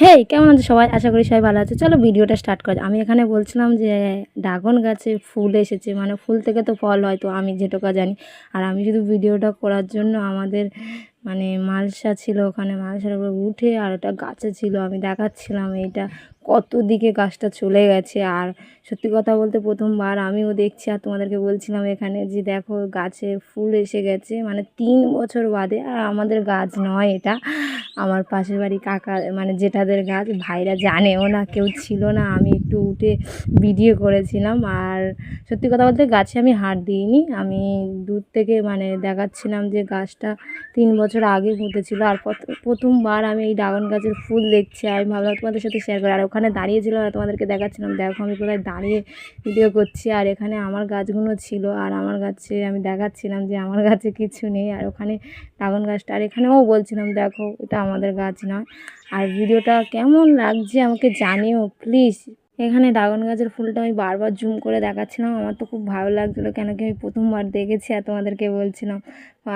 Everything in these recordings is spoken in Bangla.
হেই, কেমন আছো সবাই? আশা করি সবাই ভালো আছে। চলো ভিডিওটা স্টার্ট করা যাক। আমি এখানে বলছিলাম যে ড্রাগন গাছে ফুল এসেছে, মানে ফুল থেকে তো ফল হয়, তো আমি যেটুকু জানি। আর আমি শুধু ভিডিওটা করার জন্য আমাদের মানে মালসা ছিল, ওখানে মালসার উপরে উঠে আর ওটা গাছে ছিল, আমি দেখাচ্ছিলাম এইটা কত দিকে গাছটা চলে গেছে। আর সত্যি কথা বলতে প্রথমবার আমিও দেখছি, আর তোমাদেরকে বলছিলাম এখানে যে দেখো গাছে ফুল এসে গেছে, মানে 3 বছর বাদে। আর আমাদের গাছ নয় এটা, আমার পাশের বাড়ি কাকা মানে জেঠাদের গাছ, ভাইরা জানেও না, কেউ ছিল না, আমি একটু উঠে ভিডিও করেছিলাম। আর সত্যি কথা বলতে গাছে আমি হাত দিইনি, আমি দূর থেকে মানে দেখাচ্ছিলাম যে গাছটা 3 বছর আগে ফুটেছিল। আর প্রথমবার আমি এই ড্রাগন গাছের ফুল দেখছি, আমি ভাবলাম তোমাদের সাথে শেয়ার করি। আর ওখানে দাঁড়িয়েছিলাম আর তোমাদেরকে দেখাচ্ছিলাম, দেখো আমি কোথায় দাঁড়িয়ে ভিডিও করছি। আর এখানে আমার গাছগুলো ছিল, আর আমার গাছে আমি দেখাচ্ছিলাম যে আমার গাছে কিছু নেই, আর ওখানে ড্রাগন গাছটা। আর এখানেও বলছিলাম দেখো এটা আমাদের গাছ নয়। আর ভিডিওটা কেমন লাগছে আমাকে জানিও প্লিজ। এখানে ড্রাগন গাছের ফুলটা আমি বারবার জুম করে দেখাচ্ছিলাম, আমার তো খুব ভালো লাগছিলো, কেন কি আমি প্রথমবার দেখেছি আর তোমাদেরকে বলছিলাম।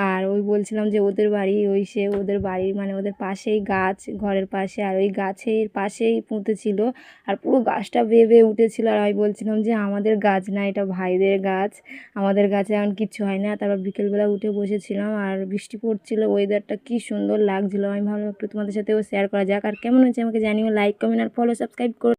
আর ওই বলছিলাম যে ওদের বাড়ি ওই সে ওদের বাড়ি মানে ওদের পাশেই গাছ, ঘরের পাশে, আর ওই গাছের পাশেই পুঁতেছিল, আর পুরো গাছটা বেয়ে বেয়ে উঠেছিল। আর আমি বলছিলাম যে আমাদের গাছ না, এটা ভাইদের গাছ, আমাদের গাছে এখন কিচ্ছু হয় না। তারপর বিকেলবেলা উঠে বসেছিলাম আর বৃষ্টি পড়ছিল, ওয়েদারটা কী সুন্দর লাগছিলো। আমি ভাবলাম একটু তোমাদের সাথেও শেয়ার করা যাক। আর কেমন হয়েছে আমাকে জানিও, লাইক কমেন্ট আর ফলো সাবস্ক্রাইব করো।